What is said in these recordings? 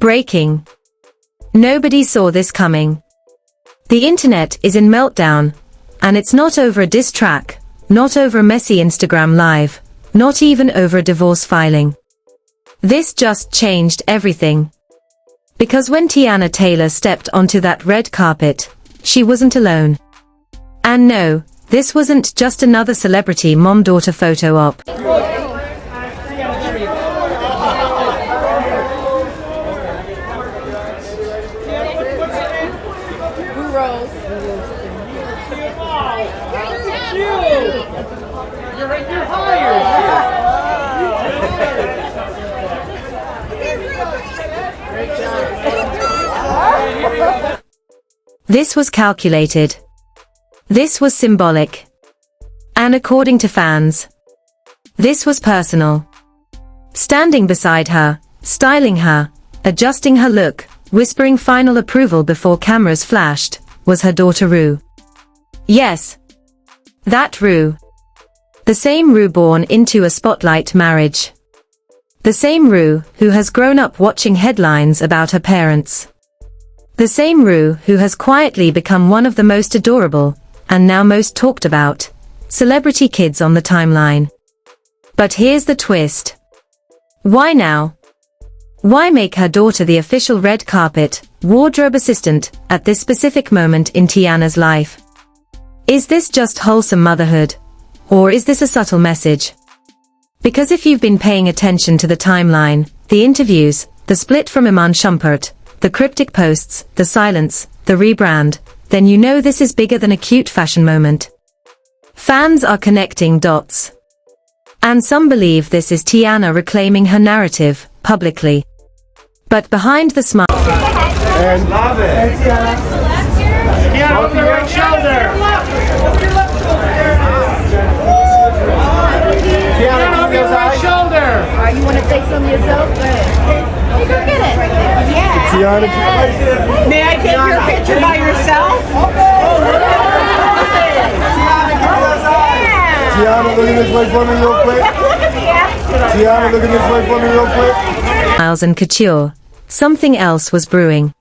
Breaking. Nobody saw this coming. The internet is in meltdown, and it's not over a diss track, not over a messy Instagram live, not even over a divorce filing. This just changed everything. Because when Teyana Taylor stepped onto that red carpet, she wasn't alone. And no, this wasn't just another celebrity mom-daughter photo op. This was calculated. This was symbolic. And according to fans, this was personal. Standing beside her, styling her, adjusting her look, whispering final approval before cameras flashed, was her daughter Rue. Yes. That Rue. The same Rue born into a spotlight marriage. The same Rue who has grown up watching headlines about her parents. The same Rue who has quietly become one of the most adorable, and now most talked about, celebrity kids on the timeline. But here's the twist. Why now? Why make her daughter the official red carpet, wardrobe assistant, at this specific moment in Teyana's life? Is this just wholesome motherhood? Or is this a subtle message? Because if you've been paying attention to the timeline, the interviews, the split from Iman Shumpert, the cryptic posts, the silence, the rebrand, then you know this is bigger than a cute fashion moment. Fans are connecting dots. And some believe this is Teyana reclaiming her narrative, publicly. But behind the smile... And love it. Teyana, over the right shoulder. Teyana, over the right shoulder. You want to take some yourself? Go ahead. You go get it. Yeah. Teyana, May I take your picture by yourself? Teyana, look at this way for me real quick. Teyana, look at this way for me real quick. Miles and couture, something else was brewing.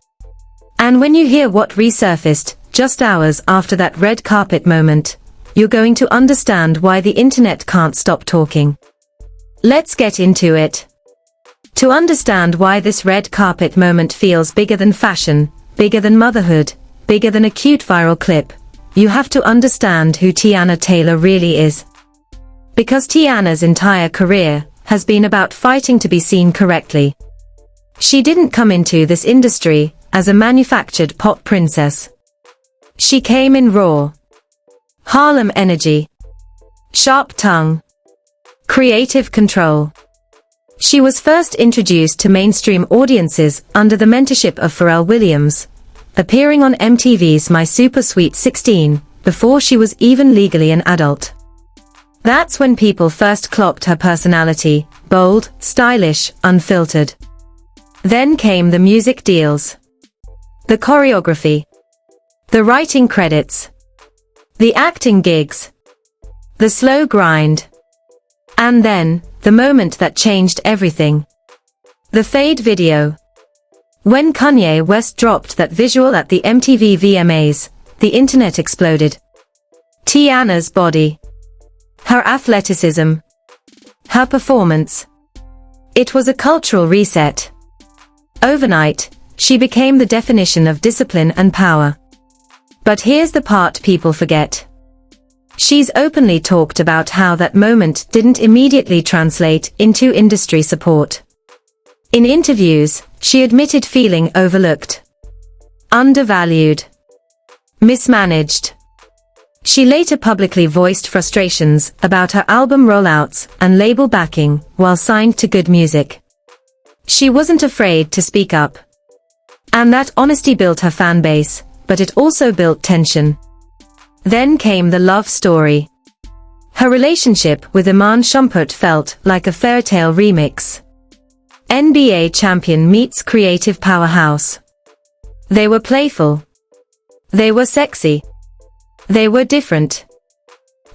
And when you hear what resurfaced, just hours after that red carpet moment, you're going to understand why the internet can't stop talking. Let's get into it. To understand why this red carpet moment feels bigger than fashion, bigger than motherhood, bigger than a cute viral clip, you have to understand who Teyana Taylor really is. Because Teyana's entire career has been about fighting to be seen correctly. She didn't come into this industry as a manufactured pop princess. She came in raw. Harlem energy. Sharp tongue. Creative control. She was first introduced to mainstream audiences under the mentorship of Pharrell Williams, appearing on MTV's My Super Sweet 16, before she was even legally an adult. That's when people first clocked her personality, bold, stylish, unfiltered. Then came the music deals. The choreography. The writing credits. The acting gigs. The slow grind. And then, the moment that changed everything. The Fade video. When Kanye West dropped that visual at the MTV VMAs, the internet exploded. Teyana's body. Her athleticism. Her performance. It was a cultural reset. Overnight, she became the definition of discipline and power. But here's the part people forget. She's openly talked about how that moment didn't immediately translate into industry support. In interviews, she admitted feeling overlooked, undervalued, mismanaged. She later publicly voiced frustrations about her album rollouts and label backing while signed to Good Music. She wasn't afraid to speak up. And that honesty built her fan base, but it also built tension. Then came the love story. Her relationship with Iman Shumpert felt like a fairytale remix. NBA champion meets creative powerhouse. They were playful. They were sexy. They were different.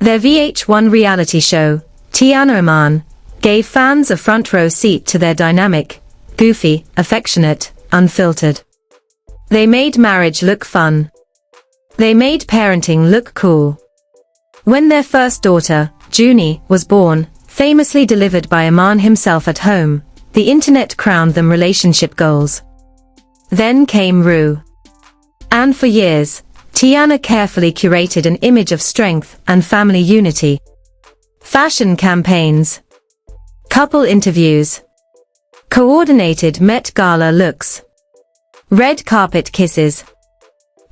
Their VH1 reality show, Teyana Iman, gave fans a front row seat to their dynamic, goofy, affectionate, unfiltered. They made marriage look fun. They made parenting look cool. When their first daughter, Junie, was born, famously delivered by Iman himself at home, the internet crowned them relationship goals. Then came Rue. And for years, Teyana carefully curated an image of strength and family unity. Fashion campaigns, couple interviews, coordinated Met Gala looks, red carpet kisses.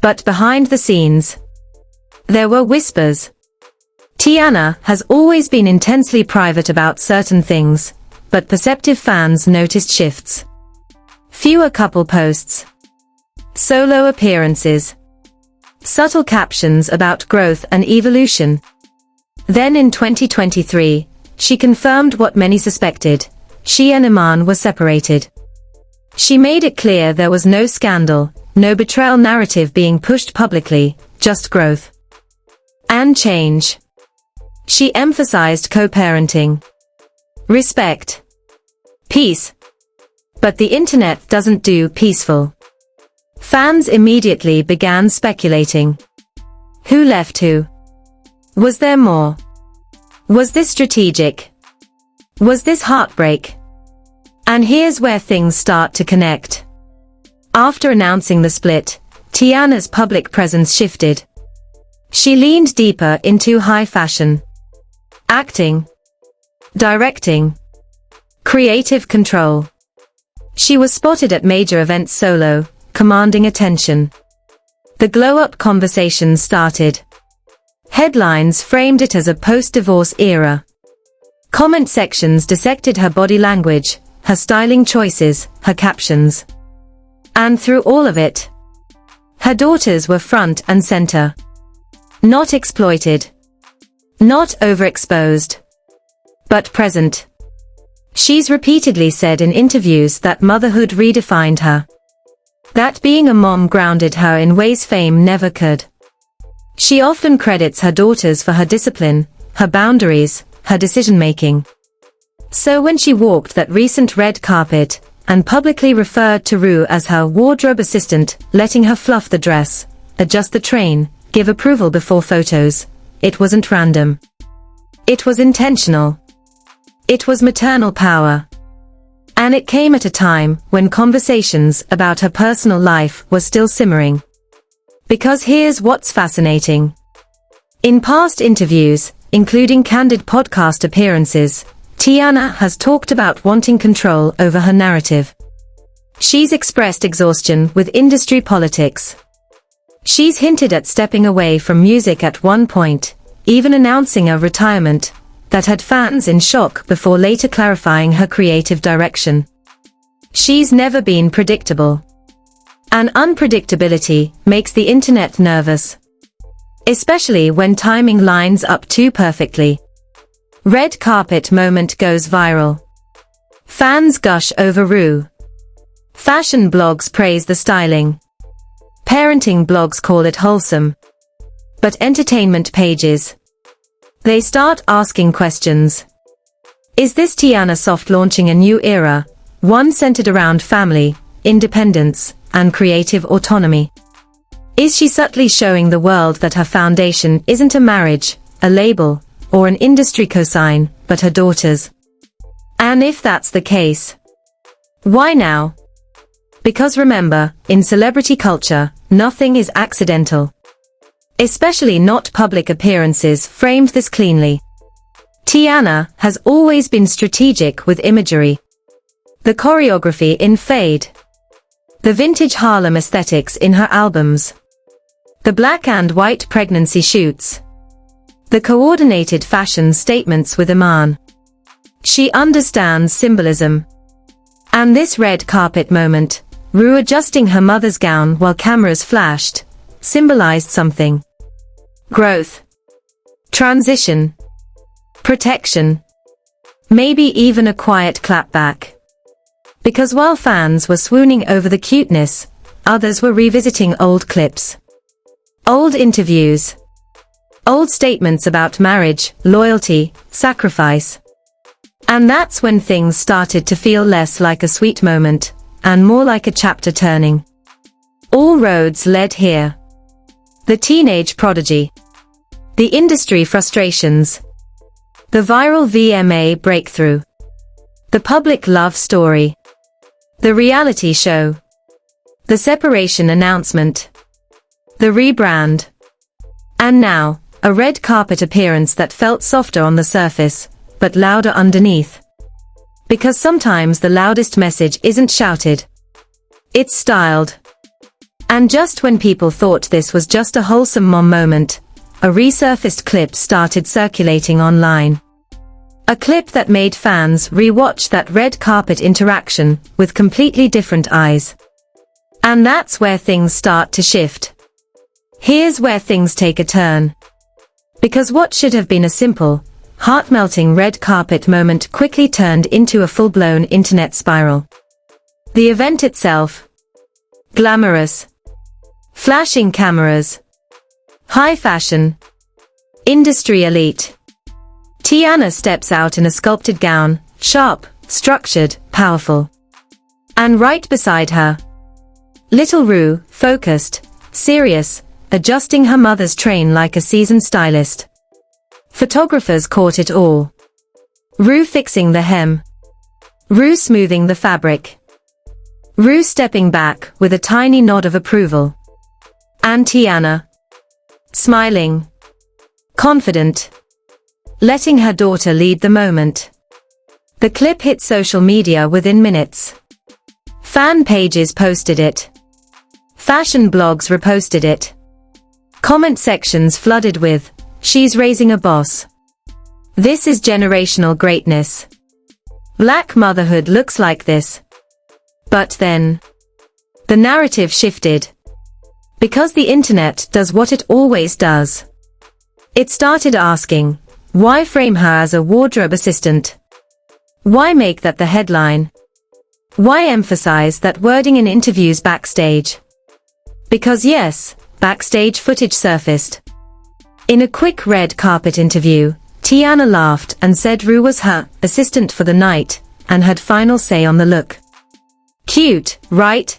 But behind the scenes, there were whispers. Teyana has always been intensely private about certain things, but perceptive fans noticed shifts. Fewer couple posts, solo appearances, subtle captions about growth and evolution. Then in 2023, she confirmed what many suspected: she and Iman were separated. She made it clear there was no scandal, no betrayal narrative being pushed publicly, just growth and change. She emphasized co-parenting, respect, peace. But the internet doesn't do peaceful. Fans immediately began speculating. Who left who? Was there more? Was this strategic? Was this heartbreak? And here's where things start to connect. After announcing the split, Teyana's public presence shifted. She leaned deeper into high fashion, acting, directing, creative control. She was spotted at major events solo, commanding attention. The glow-up conversation started. Headlines framed it as a post-divorce era. Comment sections dissected her body language, her styling choices, her captions. And through all of it, her daughters were front and center. Not exploited, not overexposed, but present. She's repeatedly said in interviews that motherhood redefined her. That being a mom grounded her in ways fame never could. She often credits her daughters for her discipline, her boundaries, her decision-making. So when she walked that recent red carpet, and publicly referred to Rue as her wardrobe assistant, letting her fluff the dress, adjust the train, give approval before photos, it wasn't random. It was intentional. It was maternal power. And it came at a time when conversations about her personal life were still simmering. Because here's what's fascinating. In past interviews, including candid podcast appearances, Teyana has talked about wanting control over her narrative. She's expressed exhaustion with industry politics. She's hinted at stepping away from music at one point, even announcing a retirement that had fans in shock before later clarifying her creative direction. She's never been predictable. And unpredictability makes the internet nervous. Especially when timing lines up too perfectly. Red carpet moment goes viral. Fans gush over Rue. Fashion blogs praise the styling. Parenting blogs call it wholesome. But entertainment pages, they start asking questions. Is this Teyana soft launching a new era, one centered around family, independence, and creative autonomy? Is she subtly showing the world that her foundation isn't a marriage, a label, or an industry cosign, but her daughters? And if that's the case, why now? Because remember, in celebrity culture, nothing is accidental. Especially not public appearances framed this cleanly. Teyana has always been strategic with imagery. The choreography in Fade. The vintage Harlem aesthetics in her albums. The black and white pregnancy shoots. The coordinated fashion statements with Iman. She understands symbolism. And this red carpet moment, Rue adjusting her mother's gown while cameras flashed, symbolized something. Growth. Transition. Protection. Maybe even a quiet clapback. Because while fans were swooning over the cuteness, others were revisiting old clips. Old interviews. Old statements about marriage, loyalty, sacrifice. And that's when things started to feel less like a sweet moment, and more like a chapter turning. All roads led here. The teenage prodigy. The industry frustrations. The viral VMA breakthrough. The public love story. The reality show. The separation announcement. The rebrand. And now, a red carpet appearance that felt softer on the surface, but louder underneath. Because sometimes the loudest message isn't shouted. It's styled. And just when people thought this was just a wholesome mom moment, a resurfaced clip started circulating online. A clip that made fans re-watch that red carpet interaction with completely different eyes. And that's where things start to shift. Here's where things take a turn. Because what should have been a simple, heart-melting red carpet moment quickly turned into a full-blown internet spiral. The event itself. Glamorous. Flashing cameras. High fashion. Industry elite. Teyana steps out in a sculpted gown, sharp, structured, powerful. And right beside her, little Rue, focused, serious, adjusting her mother's train like a seasoned stylist. Photographers caught it all. Rue fixing the hem. Rue smoothing the fabric. Rue stepping back with a tiny nod of approval. And Teyana, smiling, confident, letting her daughter lead the moment. The clip hit social media within minutes. Fan pages posted it. Fashion blogs reposted it. Comment sections flooded with, "She's raising a boss. This is generational greatness. Black motherhood looks like this." But then, the narrative shifted. Because the internet does what it always does. It started asking, why frame her as a wardrobe assistant? Why make that the headline? Why emphasize that wording in interviews backstage? Because yes, backstage footage surfaced. In a quick red carpet interview, Teyana laughed and said Rue was her assistant for the night and had final say on the look. Cute, right?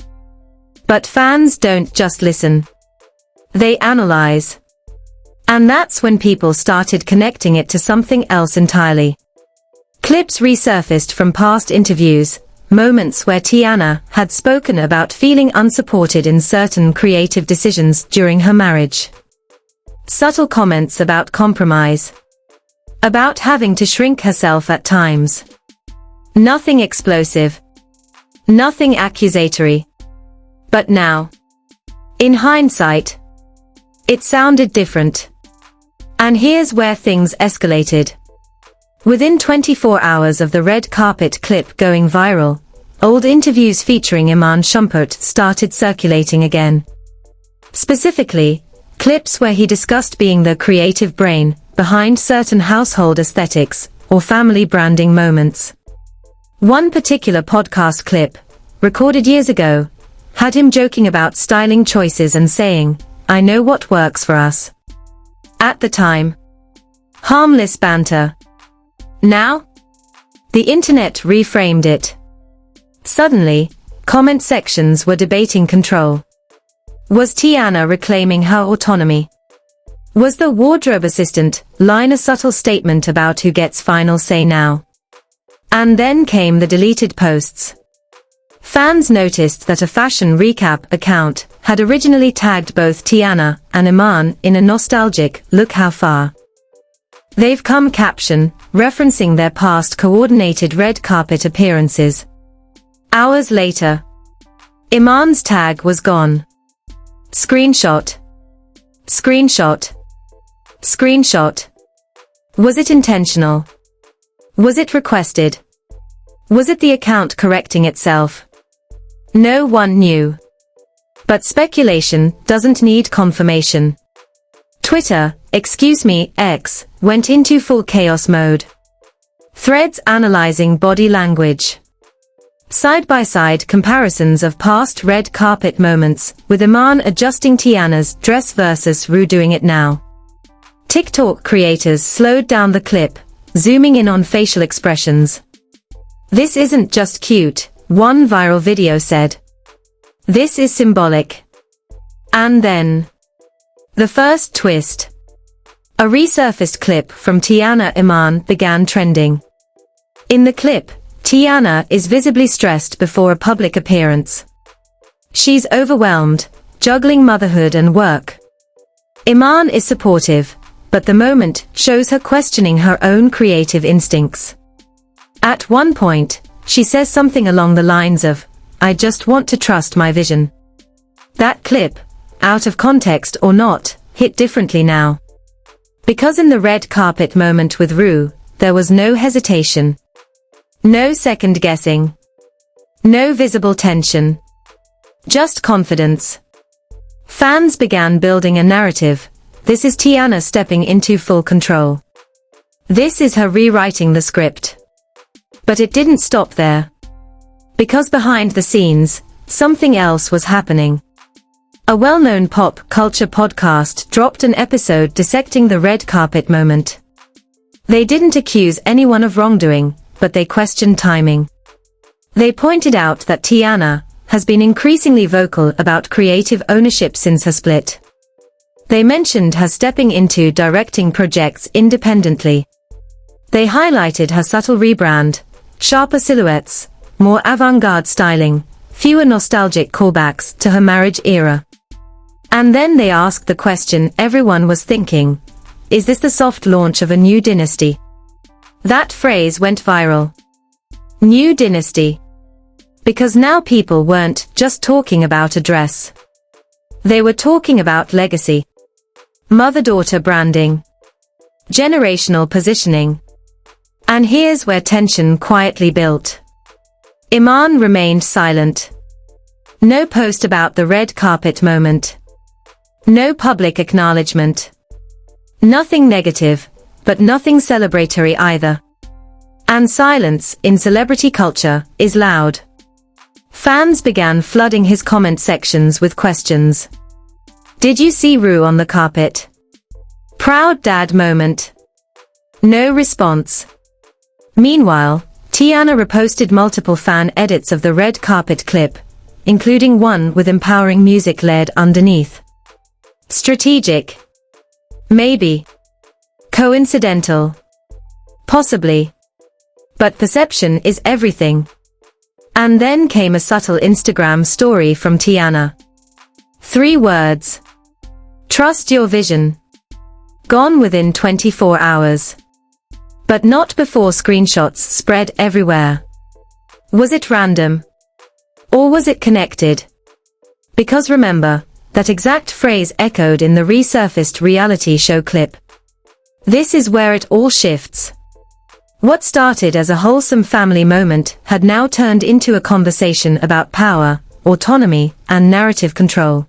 But fans don't just listen. They analyze. And that's when people started connecting it to something else entirely. Clips resurfaced from past interviews, moments where Teyana had spoken about feeling unsupported in certain creative decisions during her marriage. Subtle comments about compromise. About having to shrink herself at times. Nothing explosive. Nothing accusatory. But now, in hindsight, it sounded different. And here's where things escalated. Within 24 hours of the red carpet clip going viral, old interviews featuring Iman Shumpert started circulating again. Specifically, clips where he discussed being the creative brain behind certain household aesthetics or family branding moments. One particular podcast clip, recorded years ago, had him joking about styling choices and saying, "I know what works for us." At the time, harmless banter. Now, the internet reframed it. Suddenly, comment sections were debating control. Was Teyana reclaiming her autonomy? Was the wardrobe assistant line a subtle statement about who gets final say now? And then came the deleted posts. Fans noticed that a fashion recap account had originally tagged both Teyana and Iman in a nostalgic "Look how far they've come" caption, referencing their past coordinated red carpet appearances. Hours later, Iman's tag was gone. Screenshot. Screenshot. Screenshot. Was it intentional? Was it requested? Was it the account correcting itself? No one knew. But speculation doesn't need confirmation. Twitter, X, went into full chaos mode. Threads analyzing body language. Side-by-side comparisons of past red carpet moments, with Iman adjusting Teyana's dress versus Rue doing it now. TikTok creators slowed down the clip, zooming in on facial expressions. This isn't just cute, one viral video said. This is symbolic. And then, the first twist. A resurfaced clip from Teyana Iman began trending. In the clip, Teyana is visibly stressed before a public appearance. She's overwhelmed, juggling motherhood and work. Iman is supportive, but the moment shows her questioning her own creative instincts. At one point, she says something along the lines of, "I just want to trust my vision." That clip, out of context or not, hit differently now. Because in the red carpet moment with Rue, there was no hesitation. No second guessing. No visible tension. Just confidence. Fans began building a narrative. This is Teyana stepping into full control. This is her rewriting the script. But it didn't stop there. Because behind the scenes, something else was happening. A well-known pop culture podcast dropped an episode dissecting the red carpet moment. They didn't accuse anyone of wrongdoing, but they questioned timing. They pointed out that Teyana has been increasingly vocal about creative ownership since her split. They mentioned her stepping into directing projects independently. They highlighted her subtle rebrand, sharper silhouettes, more avant-garde styling, fewer nostalgic callbacks to her marriage era. And then they asked the question everyone was thinking, is this the soft launch of a new dynasty? That phrase went viral. New dynasty. Because now people weren't just talking about a dress. They were talking about legacy. Mother-daughter branding. Generational positioning. And here's where tension quietly built. Iman remained silent. No post about the red carpet moment. No public acknowledgement. Nothing negative, but nothing celebratory either. And silence, in celebrity culture, is loud. Fans began flooding his comment sections with questions. Did you see Rue on the carpet? Proud dad moment. No response. Meanwhile, Teyana reposted multiple fan edits of the red carpet clip, including one with empowering music layered underneath. Strategic? Maybe. Coincidental? Possibly. But perception is everything. And then came a subtle Instagram story from Teyana. 3 words. Trust your vision. Gone within 24 hours. But not before screenshots spread everywhere. Was it random? Or was it connected? Because remember, that exact phrase echoed in the resurfaced reality show clip. This is where it all shifts. What started as a wholesome family moment had now turned into a conversation about power, autonomy, and narrative control.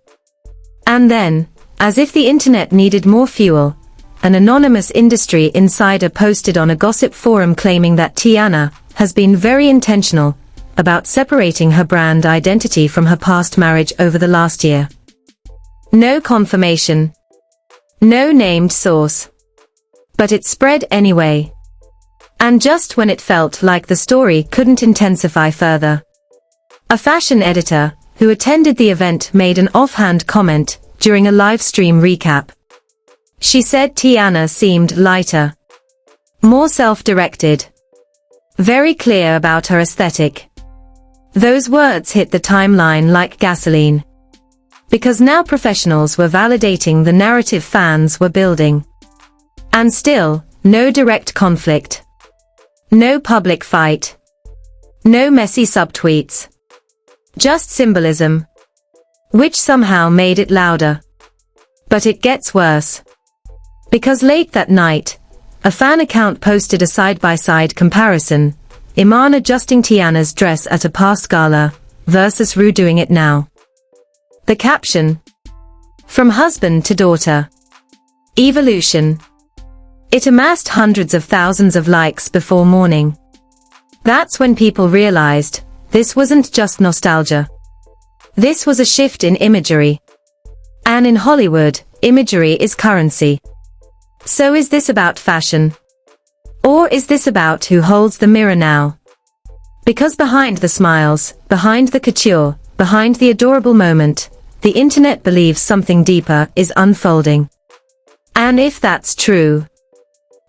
And then, as if the internet needed more fuel, an anonymous industry insider posted on a gossip forum claiming that Teyana has been very intentional about separating her brand identity from her past marriage over the last year. No confirmation. No named source. But it spread anyway. And just when it felt like the story couldn't intensify further. A fashion editor, who attended the event, made an offhand comment during a live stream recap. She said Teyana seemed lighter. More self-directed. Very clear about her aesthetic. Those words hit the timeline like gasoline. Because now professionals were validating the narrative fans were building. And still, no direct conflict. No public fight. No messy subtweets. Just symbolism. Which somehow made it louder. But it gets worse. Because late that night, a fan account posted a side-by-side comparison, Iman adjusting Teyana's dress at a past gala, versus Rue doing it now. The caption. From husband to daughter. Evolution. It amassed hundreds of thousands of likes before morning. That's when people realized, this wasn't just nostalgia. This was a shift in imagery. And in Hollywood, imagery is currency. So is this about fashion? Or is this about who holds the mirror now? Because behind the smiles, behind the couture, behind the adorable moment, the internet believes something deeper is unfolding. And if that's true,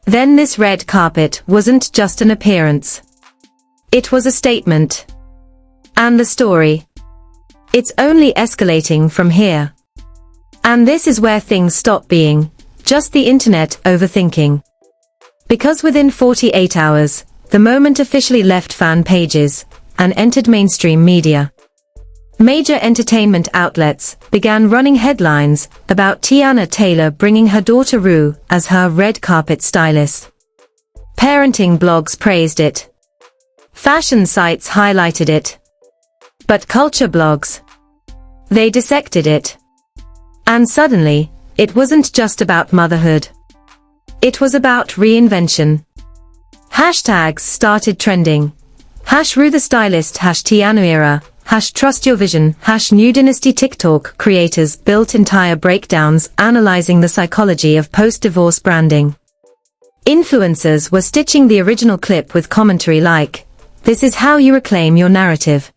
then this red carpet wasn't just an appearance. It was a statement. And the story, it's only escalating from here. And this is where things stop being just the internet overthinking. Because within 48 hours, the moment officially left fan pages and entered mainstream media. Major entertainment outlets began running headlines about Teyana Taylor bringing her daughter Rue as her red carpet stylist. Parenting blogs praised it. Fashion sites highlighted it. But culture blogs, they dissected it. And suddenly, it wasn't just about motherhood. It was about reinvention. Hashtags started trending. #Rue the Stylist, #Teyana era, #Trust Your Vision, #New Dynasty. TikTok creators built entire breakdowns analyzing the psychology of post-divorce branding. Influencers were stitching the original clip with commentary like, "This is how you reclaim your narrative."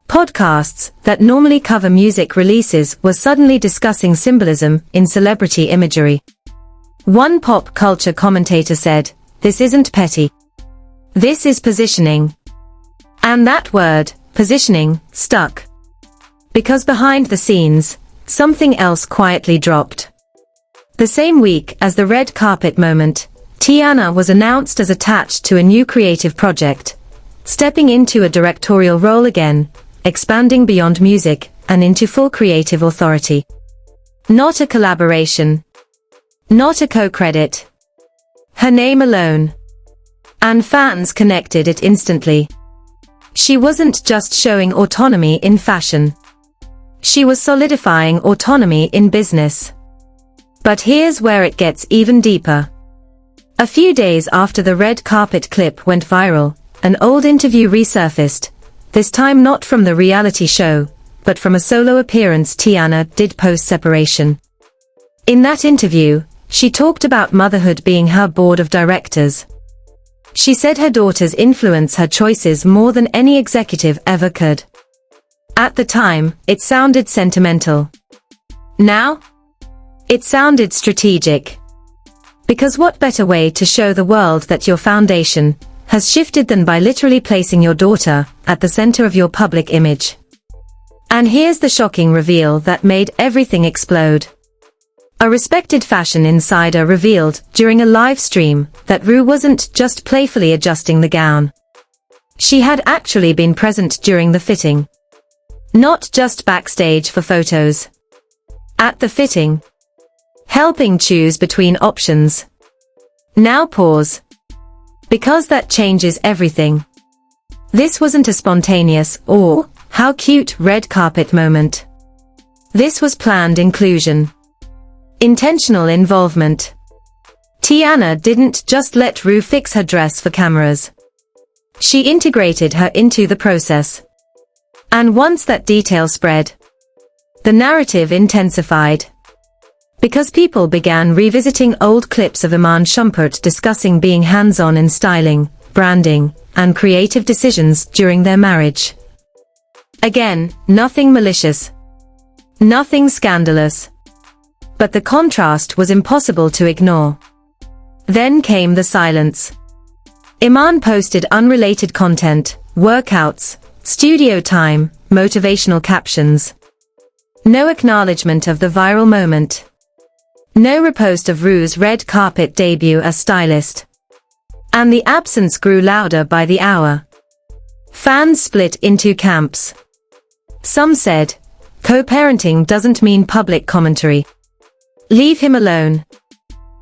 Podcasts that normally cover music releases were suddenly discussing symbolism in celebrity imagery. One pop culture commentator said, "This isn't petty. This is positioning." And that word, positioning, stuck. Because behind the scenes, something else quietly dropped. The same week as the red carpet moment, Teyana was announced as attached to a new creative project, stepping into a directorial role again, expanding beyond music and into full creative authority. Not a collaboration. Not a co-credit. Her name alone. And fans connected it instantly. She wasn't just showing autonomy in fashion. She was solidifying autonomy in business. But here's where it gets even deeper. A few days after the red carpet clip went viral, an old interview resurfaced, this time not from the reality show, but from a solo appearance Teyana did post-separation. In that interview, she talked about motherhood being her board of directors. She said her daughters influence her choices more than any executive ever could. At the time, it sounded sentimental. Now, it sounded strategic. Because what better way to show the world that your foundation has shifted than by literally placing your daughter at the center of your public image? And here's the shocking reveal that made everything explode. A respected fashion insider revealed during a live stream that Rue wasn't just playfully adjusting the gown. She had actually been present during the fitting. Not just backstage for photos. At the fitting. Helping choose between options. Now pause. Because that changes everything. This wasn't a spontaneous or, how cute, red carpet moment. This was planned inclusion. Intentional involvement. Teyana didn't just let Rue fix her dress for cameras. She integrated her into the process. And once that detail spread, the narrative intensified. Because people began revisiting old clips of Iman Shumpert discussing being hands-on in styling, branding, and creative decisions during their marriage. Again, nothing malicious. Nothing scandalous. But the contrast was impossible to ignore. Then came the silence. Iman posted unrelated content, workouts, studio time, motivational captions. No acknowledgement of the viral moment. No repost of Rue's red carpet debut as stylist. And the absence grew louder by the hour. Fans split into camps. Some said, co-parenting doesn't mean public commentary. Leave him alone.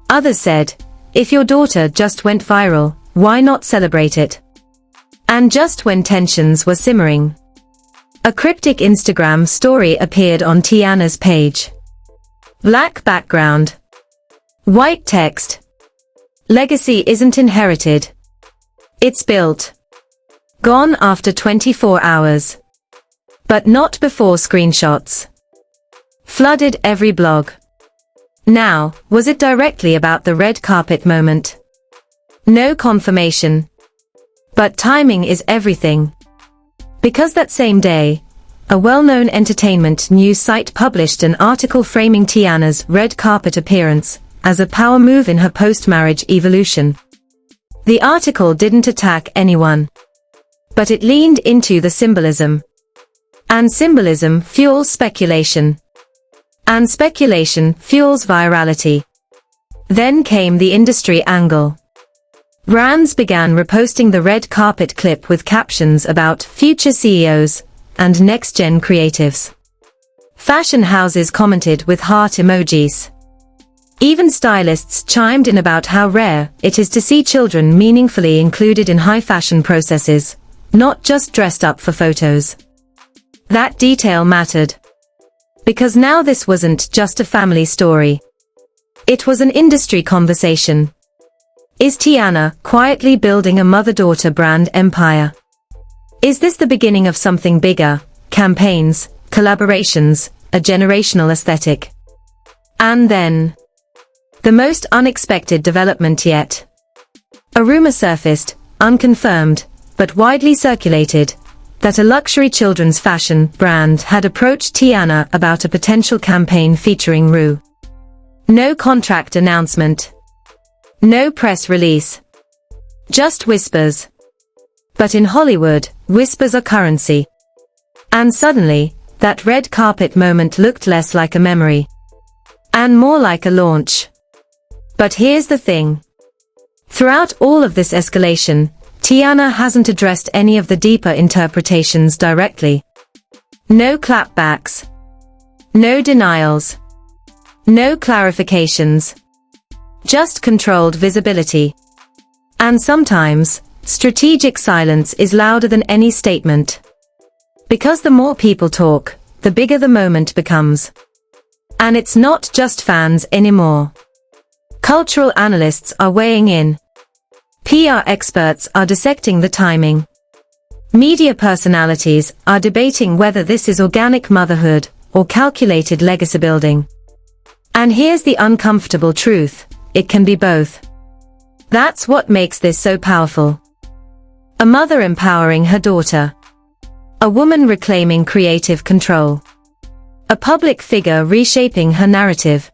Others said, if your daughter just went viral, why not celebrate it? And just when tensions were simmering, a cryptic Instagram story appeared on Teyana's page. Black background. White text. Legacy isn't inherited. It's built. Gone after 24 hours. But not before screenshots. Flooded every blog. Now, was it directly about the red carpet moment? No confirmation. But timing is everything. Because that same day, a well-known entertainment news site published an article framing Teyana's red carpet appearance as a power move in her post-marriage evolution. The article didn't attack anyone, but it leaned into the symbolism. And symbolism fuels speculation. And speculation fuels virality. Then came the industry angle. Brands began reposting the red carpet clip with captions about future CEOs and next-gen creatives. Fashion houses commented with heart emojis. Even stylists chimed in about how rare it is to see children meaningfully included in high-fashion processes, not just dressed up for photos. That detail mattered. Because now this wasn't just a family story. It was an industry conversation. Is Teyana quietly building a mother-daughter brand empire? Is this the beginning of something bigger? Campaigns, collaborations, a generational aesthetic? And then, the most unexpected development yet. A rumor surfaced, unconfirmed, but widely circulated, that a luxury children's fashion brand had approached Teyana about a potential campaign featuring Rue. No contract announcement. No press release. Just whispers. But in Hollywood, whispers are currency. And suddenly, that red carpet moment looked less like a memory. And more like a launch. But here's the thing. Throughout all of this escalation, Teyana hasn't addressed any of the deeper interpretations directly. No clapbacks. No denials. No clarifications. Just controlled visibility. And sometimes, strategic silence is louder than any statement. Because the more people talk, the bigger the moment becomes. And it's not just fans anymore. Cultural analysts are weighing in. PR experts are dissecting the timing. Media personalities are debating whether this is organic motherhood or calculated legacy building. And here's the uncomfortable truth, it can be both. That's what makes this so powerful. A mother empowering her daughter. A woman reclaiming creative control. A public figure reshaping her narrative.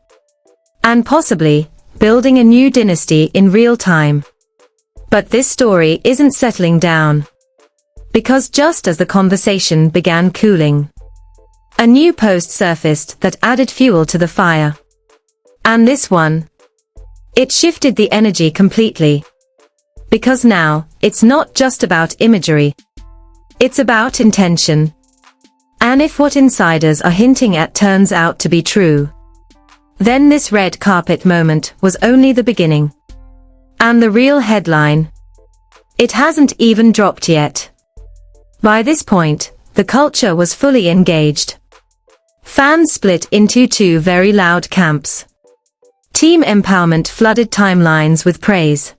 And possibly, building a new dynasty in real time. But this story isn't settling down. Because just as the conversation began cooling, a new post surfaced that added fuel to the fire. And this one, it shifted the energy completely. Because now, it's not just about imagery. It's about intention. And if what insiders are hinting at turns out to be true, then this red carpet moment was only the beginning. And the real headline, it hasn't even dropped yet. By this point, the culture was fully engaged. Fans split into two very loud camps. Team empowerment flooded timelines with praise.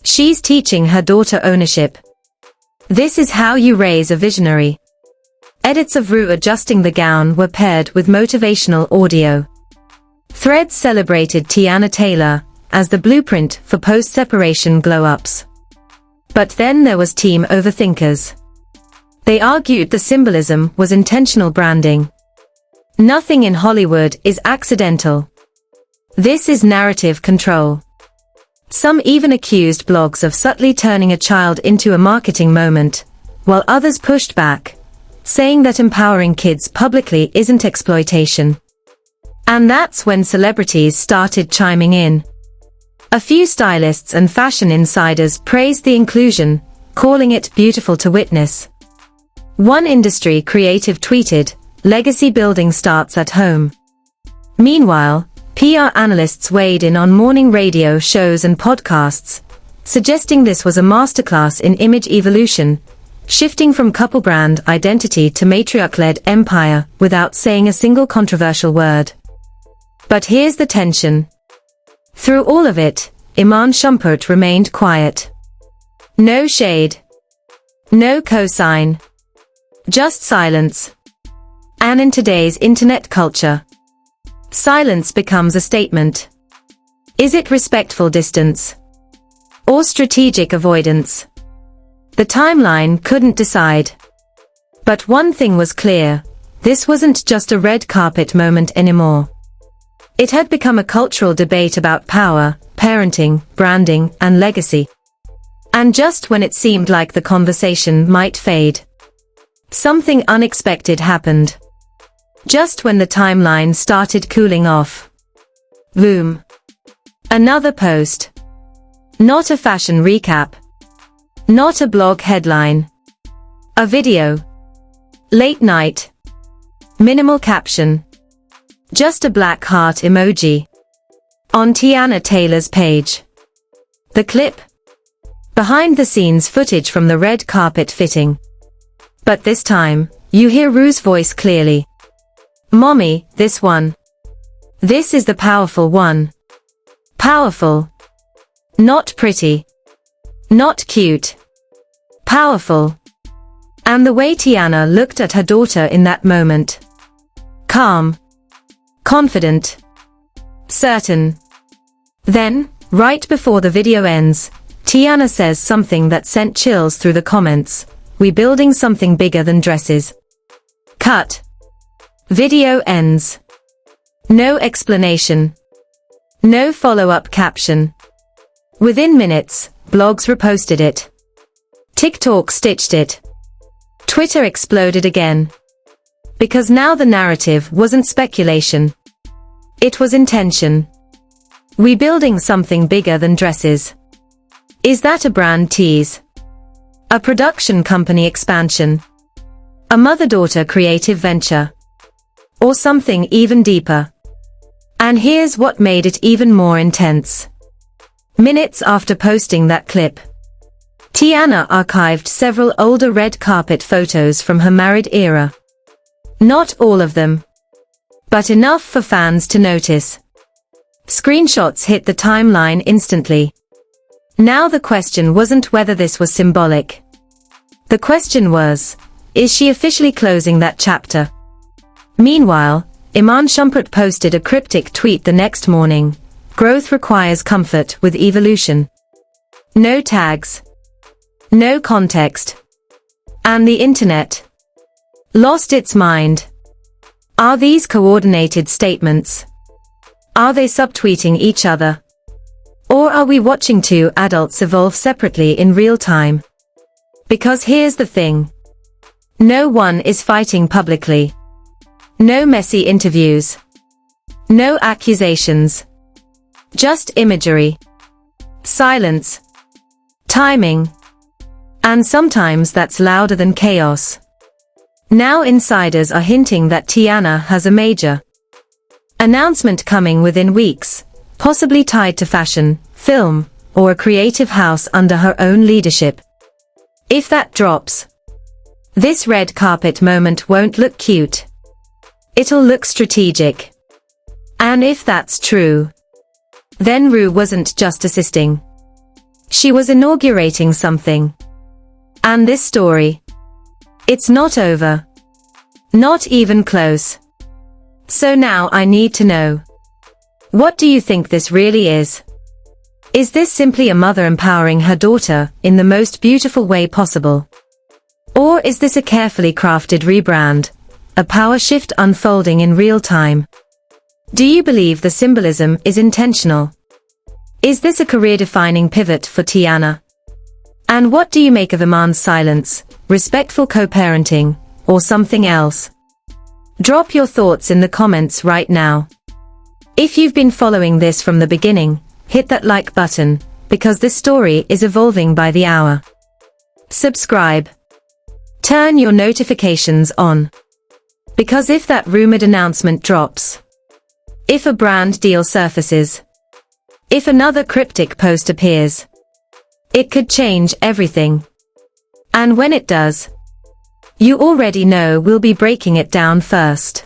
She's teaching her daughter ownership. This is how you raise a visionary. Edits of Rue adjusting the gown were paired with motivational audio. Threads celebrated Teyana Taylor as the blueprint for post-separation glow-ups. But then there was Team Overthinkers. They argued the symbolism was intentional branding. Nothing in Hollywood is accidental. This is narrative control. Some even accused blogs of subtly turning a child into a marketing moment, while others pushed back, saying that empowering kids publicly isn't exploitation. And that's when celebrities started chiming in. A few stylists and fashion insiders praised the inclusion, calling it beautiful to witness. One industry creative tweeted, "Legacy building starts at home." Meanwhile, PR analysts weighed in on morning radio shows and podcasts, suggesting this was a masterclass in image evolution, shifting from couple brand identity to matriarch-led empire without saying a single controversial word. But here's the tension. Through all of it, Iman Shumpert remained quiet. No shade. No cosign. Just silence. And in today's internet culture, silence becomes a statement. Is it respectful distance? Or strategic avoidance? The timeline couldn't decide. But one thing was clear. This wasn't just a red carpet moment anymore. It had become a cultural debate about power, parenting, branding, and legacy. And just when it seemed like the conversation might fade, something unexpected happened. Just when the timeline started cooling off. Boom. Another post. Not a fashion recap. Not a blog headline. A video. Late night. Minimal caption. Just a black heart emoji. On Teyana Taylor's page. The clip. Behind the scenes footage from the red carpet fitting. But this time, you hear Rue's voice clearly. Mommy, this one. This is the powerful one. Powerful. Not pretty. Not cute. Powerful. And the way Teyana looked at her daughter in that moment. Calm. Confident. Certain. Then, right before the video ends, Teyana says something that sent chills through the comments. We building something bigger than dresses. Cut. Video ends. No explanation. No follow-up caption. Within minutes, blogs reposted it. TikTok stitched it. Twitter exploded again. Because now the narrative wasn't speculation. It was intention. We building something bigger than dresses. Is that a brand tease? A production company expansion? A mother-daughter creative venture? Or something even deeper? And here's what made it even more intense. Minutes after posting that clip, Teyana archived several older red carpet photos from her married era. Not all of them, but enough for fans to notice. Screenshots hit the timeline instantly. Now the question wasn't whether this was symbolic. The question was, is she officially closing that chapter? Meanwhile, Iman Shumpert posted a cryptic tweet the next morning. Growth requires comfort with evolution. No tags. No context. And the internet lost its mind. Are these coordinated statements? Are they subtweeting each other? Or are we watching two adults evolve separately in real time? Because here's the thing. No one is fighting publicly. No messy interviews. No accusations. Just imagery. Silence. Timing. And sometimes that's louder than chaos. Now insiders are hinting that Teyana has a major announcement coming within weeks, possibly tied to fashion, film, or a creative house under her own leadership. If that drops, this red carpet moment won't look cute. It'll look strategic. And if that's true, then Rue wasn't just assisting. She was inaugurating something. And this story, it's not over. Not even close. So now I need to know. What do you think this really is? Is this simply a mother empowering her daughter in the most beautiful way possible? Or is this a carefully crafted rebrand? A power shift unfolding in real time? Do you believe the symbolism is intentional? Is this a career-defining pivot for Teyana? And what do you make of Iman's silence, respectful co-parenting, or something else? Drop your thoughts in the comments right now. If you've been following this from the beginning, hit that like button, because this story is evolving by the hour. Subscribe. Turn your notifications on. Because if that rumored announcement drops, if a brand deal surfaces, if another cryptic post appears, it could change everything. And when it does, you already know we'll be breaking it down first.